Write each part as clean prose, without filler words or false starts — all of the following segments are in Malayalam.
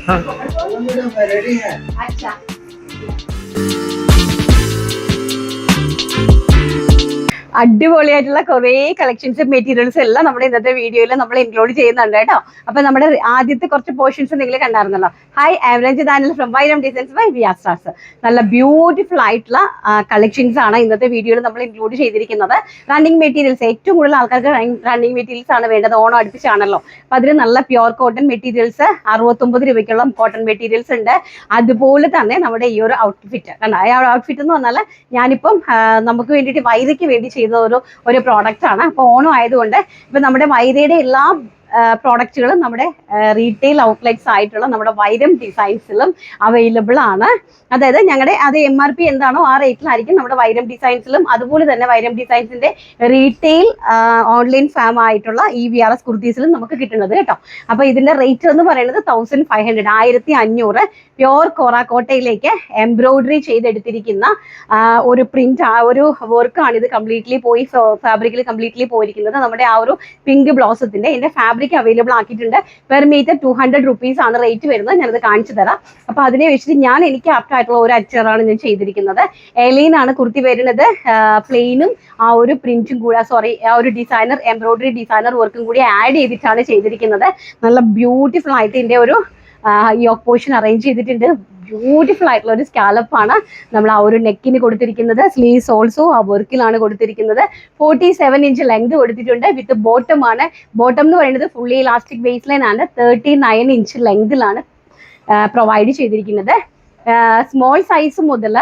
रेडी है। अच्छा അടിപൊളിയായിട്ടുള്ള കുറേ കളക്ഷൻസും മെറ്റീരിയൽസും എല്ലാം നമ്മുടെ ഇന്നത്തെ വീഡിയോയിൽ നമ്മൾ ഇൻക്ലൂഡ് ചെയ്യുന്നുണ്ട് കേട്ടോ. അപ്പൊ നമ്മുടെ ആദ്യത്തെ കുറച്ച് പോർഷൻസ് നിങ്ങൾ കണ്ടായിരുന്നല്ലോ. ഹൈ ആവറേജ് ദാനിൽ ഫ്രം വൈരം ഡിസൈൻസ് ബൈ വിയാ സ്റ്റാർസ്. നല്ല ബ്യൂട്ടിഫുൾ ആയിട്ടുള്ള കളക്ഷൻസ് ആണ് ഇന്നത്തെ വീഡിയോയിൽ നമ്മൾ ഇൻക്ലൂഡ് ചെയ്തിരിക്കുന്നത്. റണ്ണിങ് മെറ്റീരിയൽസ് ഏറ്റവും കൂടുതൽ ആൾക്കാർക്ക് റണ്ണിങ് മെറ്റീരിയൽസ് ആണ് വേണ്ടത്. ഓണം അടുപ്പിച്ചാണല്ലോ. അപ്പൊ അതിന് നല്ല പ്യുവർ കോട്ടൺ മെറ്റീരിയൽസ് 69 രൂപയ്ക്കുള്ള കോട്ടൺ മെറ്റീരിയൽസ് ഉണ്ട്. അതുപോലെ തന്നെ നമ്മുടെ ഈ ഒരു ഔട്ട്ഫിറ്റ് കണ്ട, ആ ഔട്ട്ഫിറ്റ് എന്ന് പറഞ്ഞാൽ ഞാനിപ്പം നമുക്ക് വേണ്ടിയിട്ട് വൈരയ്ക്ക് വേണ്ടി ചെയ്ത ഒരു പ്രോഡക്റ്റ് ആണ്. അപ്പൊ ഓണം ആയതുകൊണ്ട് ഇപ്പൊ നമ്മുടെ വൈരയുടെ എല്ലാ പ്രോഡക്റ്റുകളും നമ്മുടെ റീറ്റെയിൽ ഔട്ട്ലെറ്റ്സ് ആയിട്ടുള്ള നമ്മുടെ വൈരം ഡിസൈൻസിലും അവൈലബിൾ ആണ്. അതായത് ഞങ്ങളുടെ അത് MRP എന്താണോ ആ റേറ്റിലായിരിക്കും നമ്മുടെ വൈരം ഡിസൈൻസിലും. അതുപോലെ തന്നെ വൈരം ഡിസൈൻസിന്റെ റീറ്റെയിൽ ഓൺലൈൻ ഫാം ആയിട്ടുള്ള VRS കുർത്തീസിലും നമുക്ക് കിട്ടുന്നത് കേട്ടോ. അപ്പൊ ഇതിന്റെ റേറ്റ് എന്ന് പറയുന്നത് 1500 1500 പ്യോർ കോറാക്കോട്ടയിലേക്ക് എംബ്രോയിഡറി ചെയ്തെടുത്തിരിക്കുന്ന ഒരു പ്രിന്റ്, ആ ഒരു വർക്കാണ് ഇത് കംപ്ലീറ്റ്ലി പോയി ഫാബ്രിക്കിൽ കംപ്ലീറ്റ്ലി പോയിരിക്കുന്നത്. നമ്മുടെ ആ ഒരു പിങ്ക് ബ്ലൗസത്തിന്റെ ഇതിന്റെ ഫാബ്രിക് അവൈലബിൾ ആക്കിയിട്ടുണ്ട്. പെർ മീറ്റർ 200 റുപ്പീസ് ആണ് റേറ്റ് വരുന്നത്. ഞാനത് കാണിച്ചു തരാം. അപ്പൊ അതിനെ വെച്ചിട്ട് എനിക്ക് ആപ്റ്റ് ആയിട്ടുള്ള ഒരു അച്ചറാണ് ഞാൻ ചെയ്തിരിക്കുന്നത്. എലൈൻ ആണ് കുർത്തി വരുന്നത്. പ്ലെയിനും ആ ഒരു പ്രിന്റും കൂടെ ആ ഒരു ഡിസൈനർ എംബ്രോയിഡറി ഡിസൈനർ വർക്കും കൂടി ആഡ് ചെയ്തിട്ടാണ് ചെയ്തിരിക്കുന്നത്. നല്ല ബ്യൂട്ടിഫുൾ ആയിട്ട് ഇതിന്റെ ഒരു യോക്ക് പോർഷൻ അറേഞ്ച് ചെയ്തിട്ടുണ്ട്. ബ്യൂട്ടിഫുൾ ആയിട്ടുള്ള ഒരു സ്കാലപ്പാണ് നമ്മൾ ആ ഒരു നെക്കിന് കൊടുത്തിരിക്കുന്നത്. സ്ലീവ്സ് ഓൾസോ ആ വർക്കിലാണ് കൊടുത്തിരിക്കുന്നത്. 47 ഇഞ്ച് ലെങ്ത് കൊടുത്തിട്ടുണ്ട്. വിത്ത് ബോട്ടം ആണ്. ബോട്ടം എന്ന് പറയുന്നത് ഫുള്ളി ഇലാസ്റ്റിക് ബേസ് ലൈൻ ആണ്. 39 ഇഞ്ച് ലെങ്തിലാണ് പ്രൊവൈഡ് ചെയ്തിരിക്കുന്നത്. സ്മോൾ സൈസ് മുതൽ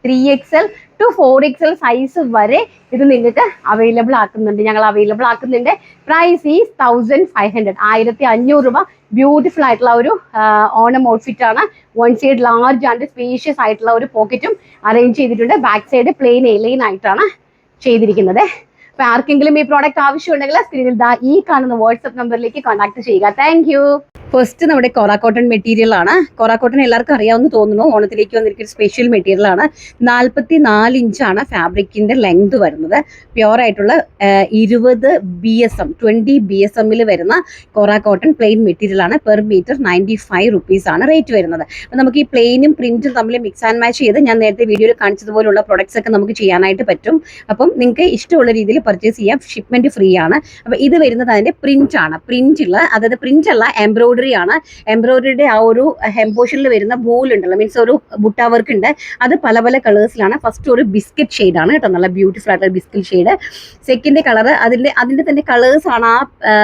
3XL to 4XL സൈസ് വരെ ഇത് നിങ്ങൾക്ക് അവൈലബിൾ ആക്കുന്നുണ്ട്. ഞങ്ങൾ അവൈലബിൾ ആക്കുന്നുണ്ട്. പ്രൈസ് ഈസ് 1500 1500 രൂപ. ബ്യൂട്ടിഫുൾ ആയിട്ടുള്ള ഒരു ഓണം ഔട്ട്ഫിറ്റ് ആണ്. One side large and spacious ആയിട്ടുള്ള ഒരു പോക്കറ്റും അറേഞ്ച് ചെയ്തിട്ടുണ്ട്. ബാക്ക് സൈഡ് പ്ലെയിൻ എലൈൻ ആയിട്ടാണ് ചെയ്തിരിക്കുന്നത്. അപ്പൊ ആർക്കെങ്കിലും ഈ പ്രോഡക്റ്റ് ആവശ്യമുണ്ടെങ്കിൽ സ്ക്രീനിൽ ഈ കാണുന്ന വാട്സ്ആപ്പ് നമ്പറിലേക്ക് കോൺടാക്ട് ചെയ്യുക. Thank you. ഫസ്റ്റ് നമ്മുടെ കോറ കോട്ടൺ മെറ്റീരിയൽ ആണ്. കോറ കോട്ടൺ എല്ലാവർക്കും അറിയാവുന്ന തോന്നുന്നു. ഓണത്തിലേക്ക് വന്നിരിക്കുന്ന സ്പെഷ്യൽ മെറ്റീരിയൽ ആണ്. 44 ഇഞ്ചാണ് ഫാബ്രിക്കിന്റെ ലെങ്ത് വരുന്നത്. പ്യുവർ ആയിട്ടുള്ള 20 BSM വരുന്ന കോറ കോട്ടൺ പ്ലെയിൻ മെറ്റീരിയൽ ആണ്. പെർ മീറ്റർ 95 റുപ്പീസ് ആണ് റേറ്റ് വരുന്നത്. അപ്പൊ നമുക്ക് ഈ പ്ലെയിനും പ്രിന്റും തമ്മിൽ മിക്സ് ആൻഡ് മാച്ച് ചെയ്ത് ഞാൻ നേരത്തെ വീഡിയോയിൽ കാണിച്ചതുപോലുള്ള പ്രൊഡക്ട്സ് ഒക്കെ നമുക്ക് ചെയ്യാനായിട്ട് പറ്റും. അപ്പം നിങ്ങൾക്ക് ഇഷ്ടമുള്ള രീതിയിൽ പർച്ചേസ് ചെയ്യാം. ഷിപ്മെന്റ് ഫ്രീ ആണ്. അപ്പൊ ഇത് വരുന്നത് അതിന്റെ പ്രിന്റ് ആണ്. അതായത് പ്രിന്റ് അല്ല, എംബ്രോയിഡറി ആണ്. എംബ്രോയിഡറിയുടെ ആ ഒരു ഹെം പോർഷനിൽ വരുന്ന ബൂൾ ഉണ്ടല്ലോ, മീൻസ് ഒരു ബുട്ട വർക്ക് ഉണ്ട്. അത് പല പല കളേഴ്സിലാണ്. ഫസ്റ്റ് ഒരു ബിസ്ക്കറ്റ് ഷെയ്ഡ് ആണ് കേട്ടോ, നല്ല ബ്യൂട്ടിഫുൾ ആയിട്ടുള്ള ബിസ്ക്കറ്റ് ഷെയ്ഡ്. സെക്കൻഡ് കളർ അതിന്റെ തന്നെ കളേഴ്സ് ആണ്. ആ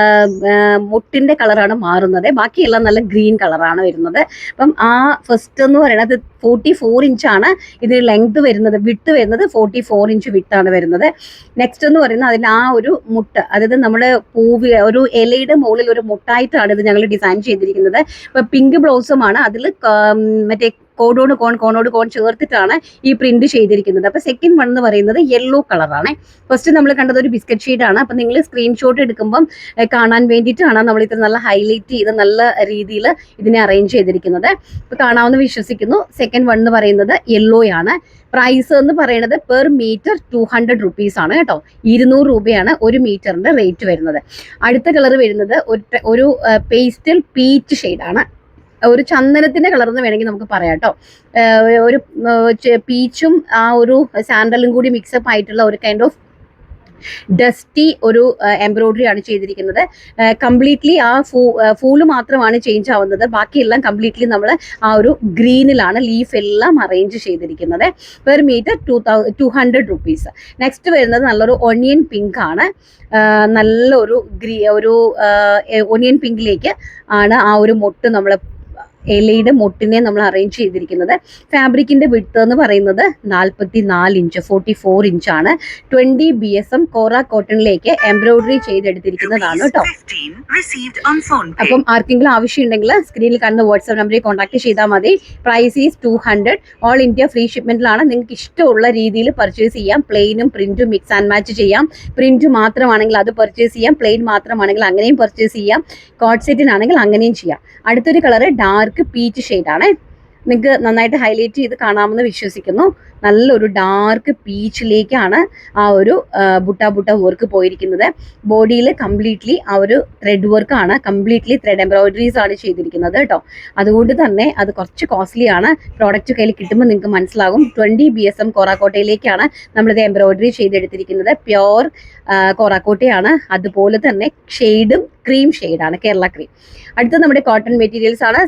മുട്ടിന്റെ കളറാണ് മാറുന്നത്. ബാക്കിയെല്ലാം നല്ല ഗ്രീൻ കളറാണ് വരുന്നത്. അപ്പം ആ ഫസ്റ്റ് എന്ന് പറയുന്നത് 44 ഇഞ്ചാണ് ഇതിന് ലെങ്ത് വരുന്നത്. വിട്ട് വരുന്നത് 44 ഇഞ്ച് വിട്ടാണ് വരുന്നത്. നെക്സ്റ്റ് എന്ന് പറയുന്നത് അതിന് ആ ഒരു മുട്ട, അതായത് നമ്മുടെ ഒരു ഇലയുടെ മുകളിൽ ഒരു മുട്ടായിട്ടാണ് ഇത് ഞങ്ങൾ ഡിസൈൻ ചെയ്തിരിക്കുന്നത്. അപ്പൊ പിങ്ക് ബ്ലൗസുമാണ്. അതിൽ മറ്റേ കോണോട് കോൺ ചേർത്തിട്ടാണ് ഈ പ്രിന്റ് ചെയ്തിരിക്കുന്നത്. അപ്പൊ സെക്കൻഡ് വൺ എന്ന് പറയുന്നത് യെല്ലോ കളറാണ്. ഫസ്റ്റ് നമ്മൾ കണ്ടത് ഒരു ബിസ്ക്കറ്റ് ഷെയ്ഡാണ്. അപ്പൊ നിങ്ങൾ സ്ക്രീൻഷോട്ട് എടുക്കുമ്പം കാണാൻ വേണ്ടിയിട്ടാണ് നമ്മൾ ഇത് നല്ല ഹൈലൈറ്റ് ചെയ്ത് നല്ല രീതിയിൽ ഇതിനെ അറേഞ്ച് ചെയ്തിരിക്കുന്നത്. ഇപ്പൊ കാണാമെന്ന് വിശ്വസിക്കുന്നു. സെക്കൻഡ് വൺ എന്ന് പറയുന്നത് യെല്ലോ ആണ്. പ്രൈസ് എന്ന് പറയുന്നത് പെർ മീറ്റർ 200 റുപ്പീസ് ആണ് കേട്ടോ. 200 രൂപയാണ് ഒരു മീറ്ററിന്റെ റേറ്റ് വരുന്നത്. അടുത്ത കളർ വരുന്നത് ഒരു പേസ്റ്റൽ പീച്ച് ഷെയ്ഡാണ്. ഒരു ചന്ദനത്തിന്റെ കളർ എന്ന് വേണമെങ്കിൽ നമുക്ക് പറയാം കേട്ടോ. ഒരു പീച്ചും ആ ഒരു സാൻഡലും കൂടി മിക്സപ്പ് ആയിട്ടുള്ള ഒരു കൈൻഡ് ഓഫ് ഡസ്റ്റി ഒരു എംബ്രോയിഡറി ആണ് ചെയ്തിരിക്കുന്നത്. കംപ്ലീറ്റ്ലി ആ ഫൂള് മാത്രമാണ് ചേഞ്ച് ആവുന്നത്. ബാക്കിയെല്ലാം കംപ്ലീറ്റ്ലി നമ്മൾ ആ ഒരു ഗ്രീനിലാണ് ലീഫ് എല്ലാം അറേഞ്ച് ചെയ്തിരിക്കുന്നത്. Per metre 200 rupees. നെക്സ്റ്റ് വരുന്നത് നല്ലൊരു ഒണിയൻ പിങ്ക് ആണ്. നല്ലൊരു ഒണിയൻ പിങ്കിലേക്ക് ആണ് ആ ഒരു മൊട്ട് നമ്മൾ ഇലയുടെ മുട്ടിനെ നമ്മൾ അറേഞ്ച് ചെയ്തിരിക്കുന്നത്. ഫാബ്രിക്കിന്റെ വിഡ്ത്ത് എന്ന് പറയുന്നത് 44 ഇഞ്ച് 44 ഇഞ്ചാണ്. 20 BSM കോറ കോട്ടണിലേക്ക് എംബ്രോയിഡറി ചെയ്തെടുത്തിരിക്കുന്നതാണ് കേട്ടോ. അപ്പം ആർക്കെങ്കിലും ആവശ്യമുണ്ടെങ്കിൽ സ്ക്രീനിൽ കാണുന്ന വാട്സ്ആപ്പ് നമ്പറിൽ കോൺടാക്ട് ചെയ്താൽ മതി. Price is 200. All India free ഷിപ്മെന്റിലാണ്. നിങ്ങൾക്ക് ഇഷ്ടമുള്ള രീതിയിൽ പർച്ചേസ് ചെയ്യാം. പ്ലെയിനും പ്രിന്റും മിക്സ് ആൻഡ് മാച്ച് ചെയ്യാം. പ്രിന്റ് മാത്രമാണെങ്കിൽ അത് പർച്ചേസ് ചെയ്യാം. പ്ലെയിൻ മാത്രമാണെങ്കിൽ അങ്ങനെയും പർച്ചേസ് ചെയ്യാം. കോട്ട് സെറ്റിനാണെങ്കിൽ അങ്ങനെയും ചെയ്യാം. അടുത്തൊരു കളർ ഡാർക്ക് പീച്ച് ഷെയ്ഡാണ്. നിങ്ങൾക്ക് നന്നായിട്ട് ഹൈലൈറ്റ് ചെയ്ത് കാണാമെന്ന് വിശ്വസിക്കുന്നു. നല്ലൊരു ഡാർക്ക് പീച്ചിലേക്കാണ് ആ ഒരു ബുട്ട വർക്ക് പോയിരിക്കുന്നത്. ബോഡിയിൽ കംപ്ലീറ്റ്ലി ആ ഒരു ത്രെഡ് വർക്കാണ്, കംപ്ലീറ്റ്ലി ത്രെഡ് എംബ്രോയിഡറീസ് ആണ് ചെയ്തിരിക്കുന്നത് കേട്ടോ. അതുകൊണ്ട് തന്നെ അത് കുറച്ച് കോസ്റ്റ്ലി ആണ്. പ്രോഡക്റ്റ് കയ്യിൽ കിട്ടുമ്പോൾ നിങ്ങൾക്ക് മനസ്സിലാകും. 20 BSM കോറാക്കോട്ടയിലേക്കാണ് നമ്മളിത് എംബ്രോയിഡറി ചെയ്തെടുത്തിരിക്കുന്നത്. പ്യോർ കോറാക്കോട്ടയാണ്. അതുപോലെ തന്നെ ഷെയ്ഡും ക്രീം ഷെയ്ഡാണ്, കേരള ക്രീം. അടുത്ത നമ്മുടെ കോട്ടൺ മെറ്റീരിയൽസ് ആണ്.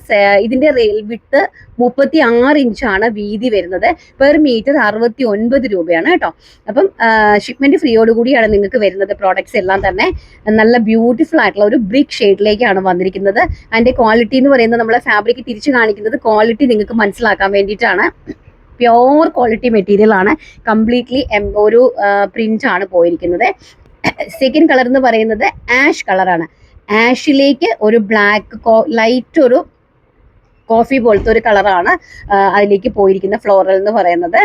ഇതിന്റെ വിഡ്ത്ത് 36 ഇഞ്ചാണ് വീതി വരുന്നത്. പെർ മീറ്റർ 69 രൂപയാണ് കേട്ടോ. അപ്പം ഷിപ്മെന്റ് ഫ്രീയോട് കൂടിയാണ് നിങ്ങൾക്ക് വരുന്നത്. പ്രോഡക്ട്സ് എല്ലാം തന്നെ നല്ല ബ്യൂട്ടിഫുൾ ആയിട്ടുള്ള ഒരു ബ്രിക്ക് ഷെയ്ഡിലേക്കാണ് വന്നിരിക്കുന്നത്. അതിന്റെ ക്വാളിറ്റി എന്ന് പറയുന്നത് നമ്മളെ ഫാബ്രിക് തിരിച്ചു കാണിക്കുന്നത് ക്വാളിറ്റി നിങ്ങൾക്ക് മനസ്സിലാക്കാൻ വേണ്ടിയിട്ടാണ്. പ്യോർ ക്വാളിറ്റി മെറ്റീരിയൽ ആണ്. കംപ്ലീറ്റ്ലി ഒരു പ്രിന്റ് ആണ് പോയിരിക്കുന്നത്. സെക്കൻഡ് കളർ എന്ന് പറയുന്നത് ആഷ് കളറാണ്. ആഷിലേക്ക് ഒരു ബ്ലാക്ക് ലൈറ്റ് ഒരു കോഫി പോലത്തെ ഒരു കളറാണ് അതിലേക്ക് പോയിരിക്കുന്ന ഫ്ലോറൽ എന്ന് പറയുന്നത്.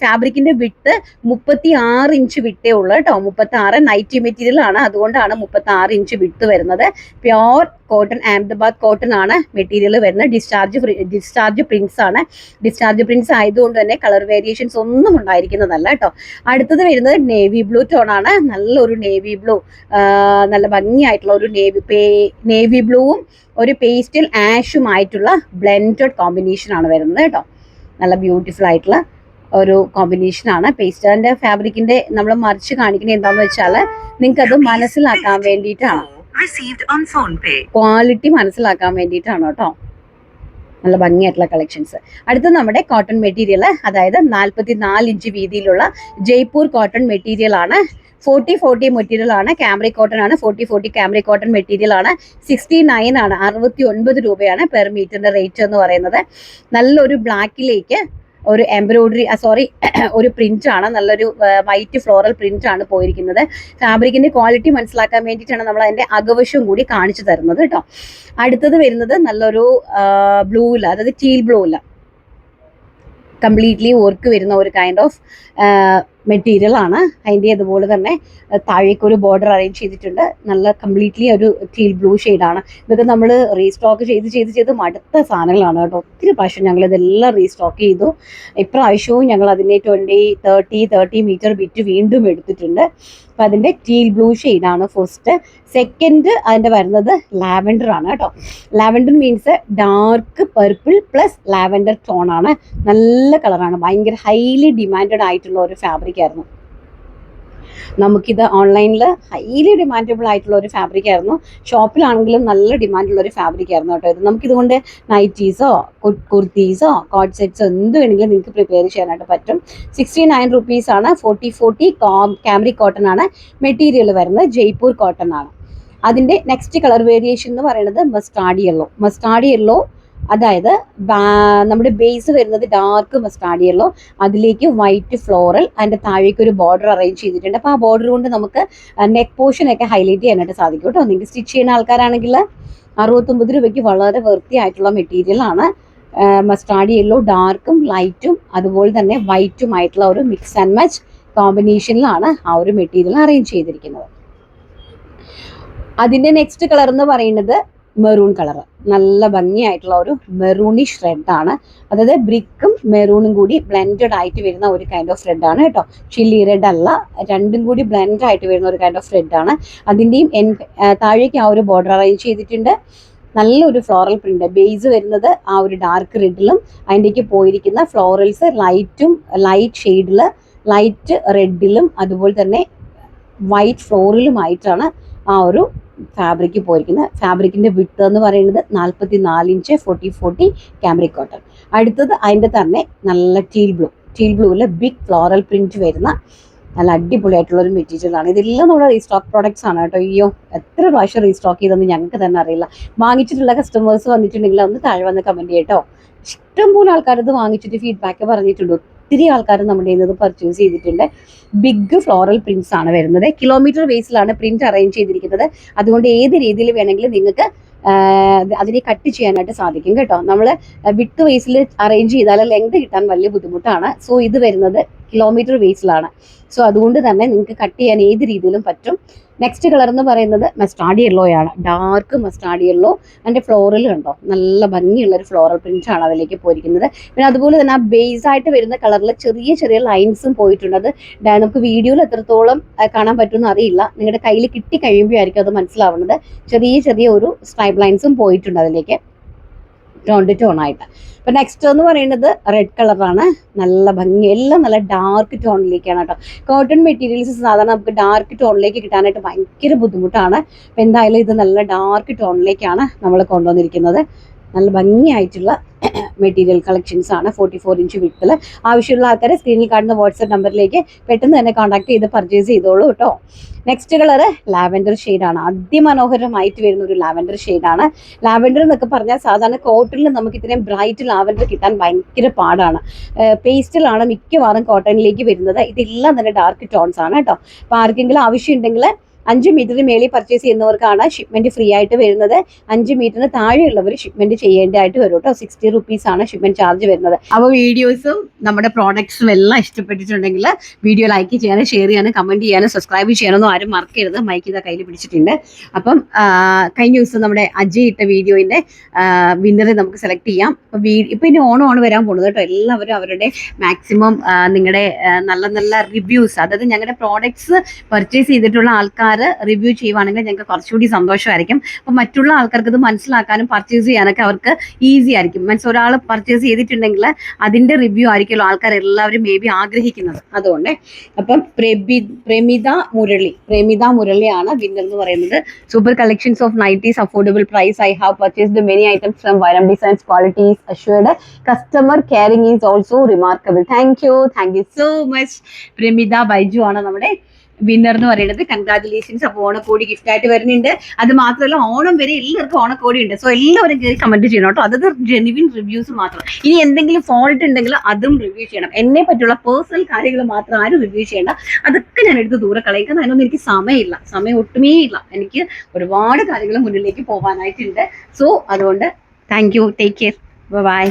ഫാബ്രിക്കിന്റെ വിട്ട് 36 ഇഞ്ച് വിട്ടേ ഉള്ളൂ കേട്ടോ. 36 നൈറ്റി മെറ്റീരിയൽ ആണ്, അതുകൊണ്ടാണ് 36 ഇഞ്ച് വിട്ട് വരുന്നത്. പ്യോർ കോട്ടൺ, അഹമ്മദാബാദ് കോട്ടൺ ആണ് മെറ്റീരിയൽ വരുന്നത്. ഡിസ്ചാർജ് പ്രിന്റ്സ് ആണ്. ഡിസ്ചാർജ് പ്രിന്റ്സ് ആയതുകൊണ്ട് തന്നെ കളർ വേരിയേഷൻസ് ഒന്നും ഉണ്ടായിരിക്കുന്നതല്ല കേട്ടോ. അടുത്തത് വരുന്നത് നേവി ബ്ലൂ ടോൺ ആണ്. നല്ലൊരു നേവി ബ്ലൂ, നല്ല ഭംഗിയായിട്ടുള്ള ഒരു നേവി ബ്ലൂവും ഒരു പേസ്റ്റൽ ആഷുമായിട്ടുള്ള ബ്ലെൻഡഡ് കോമ്പിനേഷൻ ആണ് വരുന്നത് കേട്ടോ. നല്ല ബ്യൂട്ടിഫുൾ ആയിട്ടുള്ള ഒരു കോമ്പിനേഷനാണ്. പേസ്റ്റലിന്റെ ഫാബ്രിക്കിന്റെ നമ്മൾ മറിച്ച് കാണിക്കുന്നത് എന്താണെന്ന് വെച്ചാൽ നിങ്ങൾക്ക് അത് മനസ്സിലാക്കാൻ വേണ്ടിയിട്ടാണ്, ക്വാളിറ്റി മനസ്സിലാക്കാൻ വേണ്ടിയിട്ടാണ് കേട്ടോ. നല്ല ഭംഗിയായിട്ടുള്ള കളക്ഷൻസ്. അടുത്ത നമ്മുടെ കോട്ടൺ മെറ്റീരിയൽ, അതായത് 44 ഇഞ്ച് വീതിയിലുള്ള ജയ്പൂർ കോട്ടൺ മെറ്റീരിയൽ ആണ്. 40 മെറ്റീരിയൽ ആണ്. ക്യാമ്രിക് കോട്ടൺ ആണ്. 40 ക്യാമ്രിക് കോട്ടൺ മെറ്റീരിയൽ ആണ്. 69 ആണ്, 69 രൂപയാണ് പെർ മീറ്ററിന്റെ റേറ്റ് എന്ന് പറയുന്നത്. നല്ലൊരു ബ്ലാക്കിലേക്ക് ഒരു എംബ്രോയിഡറി ഒരു പ്രിന്റ് ആണ്. നല്ലൊരു വൈറ്റ് ഫ്ലോറൽ പ്രിന്റ് ആണ് പോയിരിക്കുന്നത്. ഫാബ്രിക്കിന്റെ ക്വാളിറ്റി മനസ്സിലാക്കാൻ വേണ്ടിയിട്ടാണ് നമ്മൾ അതിന്റെ അകവശവും കൂടി കാണിച്ചു തരുന്നത് കേട്ടോ. അടുത്തത് വരുന്നത് നല്ലൊരു ബ്ലൂവില്ല, അതായത് ടീൽ ബ്ലൂവില്ല, കംപ്ലീറ്റ്ലി വർക്ക് വരുന്ന ഒരു കൈൻഡ് ഓഫ് മെറ്റീരിയൽ ആണ്. അതിൻ്റെ അതുപോലെ തന്നെ താഴേക്ക് ഒരു ബോർഡർ അറേഞ്ച് ചെയ്തിട്ടുണ്ട്. നല്ല കംപ്ലീറ്റ്ലി ഒരു ടീൽ ബ്ലൂ ഷെയ്ഡാണ്. ഇതൊക്കെ നമ്മൾ റീസ്റ്റോക്ക് ചെയ്ത് മടുത്ത സാധനങ്ങളാണ് കേട്ടോ. ഒത്തിരി പ്രാവശ്യം ഞങ്ങൾ ഇതെല്ലാം റീസ്റ്റോക്ക് ചെയ്തു. ഇപ്രാവശ്യവും ഞങ്ങൾ അതിൻ്റെ 30 മീറ്റർ ബിറ്റ് വീണ്ടും എടുത്തിട്ടുണ്ട്. അപ്പം അതിൻ്റെ ടീൽ ബ്ലൂ ഷെയ്ഡാണ് ഫസ്റ്റ്. സെക്കൻഡ് അതിൻ്റെ വരുന്നത് ലാവൻഡർ ആണ് കേട്ടോ. Lavender means dark purple plus lavender tone ആണ്. നല്ല കളറാണ്. ഭയങ്കര ഹൈലി ഡിമാൻഡഡ് ആയിട്ടുള്ള ഒരു ഫാബ്രിക് ആയിരുന്നു. നമുക്കിത് ഓൺലൈനിൽ ഹൈലി ഡിമാൻഡബിൾ ആയിട്ടുള്ള ഒരു ഫാബ്രിക് ആയിരുന്നു. ഷോപ്പിലാണെങ്കിലും നല്ല ഡിമാൻഡുള്ള ഒരു ഫാബ്രിക് ആയിരുന്നു കേട്ടോ. ഇത് നമുക്കിതുകൊണ്ട് നൈറ്റീസോ കുർത്തീസോ കോട്ട് സെറ്റ്സോ എന്ത് വേണമെങ്കിലും നിങ്ങൾക്ക് പ്രിപ്പയർ ചെയ്യാനായിട്ട് പറ്റും. 69 റുപ്പീസാണ്. 40 ക്യാമ്രിക് കോട്ടൺ ആണ് മെറ്റീരിയൽ വരുന്നത്. ജയ്പൂർ കോട്ടൺ ആണ്. അതിൻ്റെ നെക്സ്റ്റ് കളർ വേരിയേഷൻ എന്ന് പറയുന്നത് മസ്റ്റാർഡ് യെല്ലോ, അതായത് നമ്മുടെ ബേസ് വരുന്നത് ഡാർക്ക് മസ്റ്റാർഡ് യെല്ലോ, അതിലേക്ക് വൈറ്റ് ഫ്ലോറൽ, അതിൻ്റെ താഴേക്ക് ഒരു ബോർഡർ അറേഞ്ച് ചെയ്തിട്ടുണ്ട്. അപ്പോൾ ആ ബോർഡർ കൊണ്ട് നമുക്ക് നെക്ക് പോർഷനൊക്കെ ഹൈലൈറ്റ് ചെയ്യാനായിട്ട് സാധിക്കും കേട്ടോ. നിങ്ങൾക്ക് സ്റ്റിച്ച് ചെയ്യുന്ന ആൾക്കാരാണെങ്കിൽ 69 രൂപയ്ക്ക് വളരെ വൃത്തിയായിട്ടുള്ള മെറ്റീരിയൽ ആണ്. മസ്റ്റാർഡ് യെല്ലോ ഡാർക്കും ലൈറ്റും അതുപോലെ തന്നെ വൈറ്റുമായിട്ടുള്ള ഒരു മിക്സ് ആൻഡ് മാച്ച് കോമ്പിനേഷനിലാണ് ആ ഒരു മെറ്റീരിയൽ അറേഞ്ച് ചെയ്തിരിക്കുന്നത്. അതിൻ്റെ നെക്സ്റ്റ് കളർ എന്ന് പറയുന്നത് മെറൂൺ കളർ. നല്ല ഭംഗിയായിട്ടുള്ള ഒരു മെറൂണിഷ് റെഡാണ്. അതായത് ബ്രിക്കും മെറൂണും കൂടി ബ്ലെൻഡഡ് ആയിട്ട് വരുന്ന ഒരു കൈൻഡ് ഓഫ് റെഡാണ് കേട്ടോ. ചില്ലി റെഡ് അല്ല, രണ്ടും കൂടി ബ്ലെൻഡ് ആയിട്ട് വരുന്ന ഒരു കൈൻഡ് ഓഫ് റെഡാണ്. അതിൻ്റെയും താഴേക്ക് ആ ഒരു ബോർഡർ അറേഞ്ച് ചെയ്തിട്ടുണ്ട്. നല്ലൊരു ഫ്ലോറൽ പ്രിന്റ്. ബേസ് വരുന്നത് ആ ഒരു ഡാർക്ക് റെഡിലും അതിൻ്റേക്ക് പോയിരിക്കുന്ന ഫ്ലോറൽസ് ലൈറ്റ് ഷെയ്ഡിൽ, ലൈറ്റ് റെഡിലും അതുപോലെ തന്നെ വൈറ്റ് ഫ്ലോറിലുമായിട്ടാണ് ആ ഒരു ഫാബ്രിക് പോയിരിക്കുന്നത്. ഫാബ്രിക്കിന്റെ വിഡ്ത്ത് എന്ന് പറയുന്നത് 44 ഇഞ്ച്. 40 ക്യാമ്രിക് കോട്ടൺ. അടുത്തത് അതിൻ്റെ തന്നെ നല്ല ടീൽ ബ്ലൂവിൽ ബിഗ് ഫ്ലോറൽ പ്രിന്റ് വരുന്ന നല്ല അടിപൊളിയായിട്ടുള്ള ഒരു മെറ്റീരിയൽ ആണ്. ഇതെല്ലാം നമ്മുടെ റീസ്റ്റോക്ക് പ്രോഡക്ട്സ് ആണ് കേട്ടോ. അയ്യോ, എത്ര പ്രാവശ്യം റീസ്റ്റോക്ക് ചെയ്തെന്ന് ഞങ്ങൾക്ക് തന്നെ അറിയില്ല. വാങ്ങിച്ചിട്ടുള്ള കസ്റ്റമേഴ്സ് വന്നിട്ടുണ്ടെങ്കിൽ ഒന്ന് താഴെ വന്ന് കമന്റ് ചെയ്യട്ടോ. ഇഷ്ടംപോലെ ആൾക്കാരത് വാങ്ങിച്ചിട്ട് ഫീഡ്ബാക്ക് പറഞ്ഞിട്ടുണ്ട്. ഒത്തിരി ആൾക്കാർ നമ്മുടെ ഇത് പർച്ചേസ് ചെയ്തിട്ടുണ്ട്. ബിഗ് ഫ്ലോറൽ പ്രിന്റ്സ് ആണ് വരുന്നത്. കിലോമീറ്റർ ബേസിലാണ് പ്രിന്റ് അറേഞ്ച് ചെയ്തിരിക്കുന്നത്. അതുകൊണ്ട് ഏത് രീതിയിൽ വേണമെങ്കിലും നിങ്ങൾക്ക് അതിനെ കട്ട് ചെയ്യാനായിട്ട് സാധിക്കും കേട്ടോ. നമ്മൾ വിട്ട് ബേസിൽ അറേഞ്ച് ചെയ്താൽ ലെങ്ത് കിട്ടാൻ വലിയ ബുദ്ധിമുട്ടാണ്. സോ ഇത് വരുന്നത് കിലോമീറ്റർ ബേസിലാണ്. സോ അതുകൊണ്ട് തന്നെ നിങ്ങൾക്ക് കട്ട് ചെയ്യാൻ ഏത് രീതിയിലും പറ്റും. നെക്സ്റ്റ് കളർ എന്ന് പറയുന്നത് മസ്റ്റാർഡ് യെല്ലോ ആണ്, ഡാർക്ക് മസ്റ്റാർഡ് യെല്ലോ. അതിൻ്റെ ഫ്ലോറൽ കണ്ടോ, നല്ല ഭംഗിയുള്ളൊരു ഫ്ലോറൽ പ്രിന്റ് ആണ് അതിലേക്ക് പോയിരിക്കുന്നത്. പിന്നെ അതുപോലെ തന്നെ ആ ബേസ് ആയിട്ട് വരുന്ന കളറിൽ ചെറിയ ചെറിയ ലൈൻസും പോയിട്ടുണ്ട്. അത് നമുക്ക് വീഡിയോയിൽ എത്രത്തോളം കാണാൻ പറ്റുമെന്ന് അറിയില്ല, നിങ്ങളുടെ കയ്യിൽ കിട്ടി കഴിയുമ്പോഴായിരിക്കും അത് മനസ്സിലാവുന്നത്. ചെറിയ ചെറിയ ഒരു സ്ട്രൈപ്പ് ലൈൻസും പോയിട്ടുണ്ട് അതിലേക്ക് ടോൺ ടു ടോൺ ആയിട്ട്. ഇപ്പം നെക്സ്റ്റ് എന്ന് പറയുന്നത് റെഡ് കളറാണ്, നല്ല ഭംഗി, എല്ലാം നല്ല ഡാർക്ക് ടോണിലേക്കാണ് കേട്ടോ. കോട്ടൺ മെറ്റീരിയൽസ് സാധാരണ നമുക്ക് ഡാർക്ക് ടോണിലേക്ക് കിട്ടാനായിട്ട് ഭയങ്കര ബുദ്ധിമുട്ടാണ്. അപ്പം എന്തായാലും ഇത് നല്ല ഡാർക്ക് ടോണിലേക്കാണ് നമ്മൾ കൊണ്ടുവന്നിരിക്കുന്നത്. നല്ല ഭംഗിയായിട്ടുള്ള മെറ്റീരിയൽ കളക്ഷൻസ് ആണ്. 44 ഇഞ്ച് വിട്ടിൽ. ആവശ്യമുള്ള ആൾക്കാരെ സ്ക്രീനിൽ കാണുന്ന വാട്സ്ആപ്പ് നമ്പറിലേക്ക് പെട്ടെന്ന് തന്നെ കോൺടാക്ട് ചെയ്ത് പർച്ചേസ് ചെയ്തോളൂ കേട്ടോ. നെക്സ്റ്റ് കളർ ലാവൻഡർ ഷെയ്ഡാണ്, അതിമനോഹരമായിട്ട് വരുന്ന ഒരു ലാവൻഡർ ഷെയ്ഡാണ്. ലാവൻഡർ എന്നൊക്കെ പറഞ്ഞാൽ സാധാരണ കോട്ടണിൽ നമുക്ക് ഇത്രയും ബ്രൈറ്റ് ലാവൻഡർ കിട്ടാൻ ഭയങ്കര പാടാണ്. പേസ്റ്റിലാണ് മിക്കവാറും കോട്ടണിലേക്ക് വരുന്നത്. ഇതെല്ലാം തന്നെ ഡാർക്ക് ടോൺസ് ആണ് കേട്ടോ. അപ്പോൾ ആർക്കെങ്കിലും ആവശ്യമുണ്ടെങ്കിൽ 5 മീറ്ററിന് മേളിൽ പർച്ചേസ് ചെയ്യുന്നവർക്കാണ് ഷിപ്മെന്റ് ഫ്രീ ആയിട്ട് വരുന്നത്. 5 മീറ്ററിന് താഴെയുള്ളവർ ഷിപ്മെന്റ് ചെയ്യേണ്ടതായിട്ട് വരും കേട്ടോ. 60 റുപ്പീസ് ആണ് ഷിപ്മെന്റ് ചാർജ് വരുന്നത്. അപ്പോൾ വീഡിയോസും നമ്മുടെ പ്രോഡക്ട്സും എല്ലാം ഇഷ്ടപ്പെട്ടിട്ടുണ്ടെങ്കിൽ വീഡിയോ ലൈക്ക് ചെയ്യാനും ഷെയർ ചെയ്യാനും കമന്റ് ചെയ്യാനും സബ്സ്ക്രൈബ് ചെയ്യാനൊന്നും ആരും മറക്കരുത്. മൈക്ക് ഇതാ കയ്യിൽ പിടിച്ചിട്ടുണ്ട്. അപ്പം കഴിഞ്ഞ ദിവസം നമ്മുടെ അജയ് ഇട്ട വീഡിയോന്റെ വിന്നറെ നമുക്ക് സെലക്ട് ചെയ്യാം. അപ്പോൾ ഇപ്പം ഇനി ഓണമാണ് വരാൻ പോകുന്നത് കേട്ടോ. എല്ലാവരും അവരുടെ മാക്സിമം നിങ്ങളുടെ നല്ല നല്ല റിവ്യൂസ്, അതായത് ഞങ്ങളുടെ പ്രോഡക്ട്സ് പർച്ചേസ് ചെയ്തിട്ടുള്ള ആൾക്കാർ റിവ്യൂ ചെയ്യുവാണെങ്കിൽ ഞങ്ങൾക്ക് കുറച്ചുകൂടി സന്തോഷമായിരിക്കും. അപ്പം മറ്റുള്ള ആൾക്കാർക്ക് ഇത് മനസ്സിലാക്കാനും പർച്ചേസ് ചെയ്യാനൊക്കെ അവർക്ക് ഈസി ആയിരിക്കും. മീൻസ് ഒരാൾ പർച്ചേസ് ചെയ്തിട്ടുണ്ടെങ്കിൽ അതിൻ്റെ റിവ്യൂ ആയിരിക്കുമല്ലോ ആൾക്കാർ എല്ലാവരും മേ ബി ആഗ്രഹിക്കുന്നത്. അതുകൊണ്ട് അപ്പം പ്രമിത മുരളിയാണ് വിന്നർ എന്ന് പറയുന്നത്. Super collections of nighties, affordable price. I have purchased many items from Vairam designs. Quality is assured. Customer caring is also remarkable. Thank you so much. Pramitha Baiju ആണ് നമ്മുടെ വിന്നർ എന്ന് പറയുന്നത്. കൺഗ്രാറ്റുലേഷൻസ്. അപ്പോൾ ഓണക്കോടി ഗിഫ്റ്റ് ആയിട്ട് വരുന്നുണ്ട്. അത് മാത്രമല്ല ഓണം വരെ എല്ലാവർക്കും ഓണക്കോടി ഉണ്ട്. സോ എല്ലാവരും കയറി കമന്റ് ചെയ്യണം കേട്ടോ. അതത് ജെനുവിൻ റിവ്യൂസ് മാത്രം. ഇനി എന്തെങ്കിലും ഫോൾട്ട് ഉണ്ടെങ്കിൽ അതും റിവ്യൂ ചെയ്യണം. എന്നെ പറ്റിയുള്ള പേഴ്സണൽ കാര്യങ്ങൾ മാത്രം ആരും റിവ്യൂ ചെയ്യേണ്ട. അതൊക്കെ ഞാൻ എടുത്ത് ദൂരെ കളയുക. അതിനൊന്നും എനിക്ക് സമയമില്ല, സമയം ഒട്ടുമേ ഇല്ല. എനിക്ക് ഒരുപാട് കാര്യങ്ങൾ മുന്നിലേക്ക് പോകാനായിട്ടുണ്ട്. സോ അതുകൊണ്ട് thank you. Take care. By.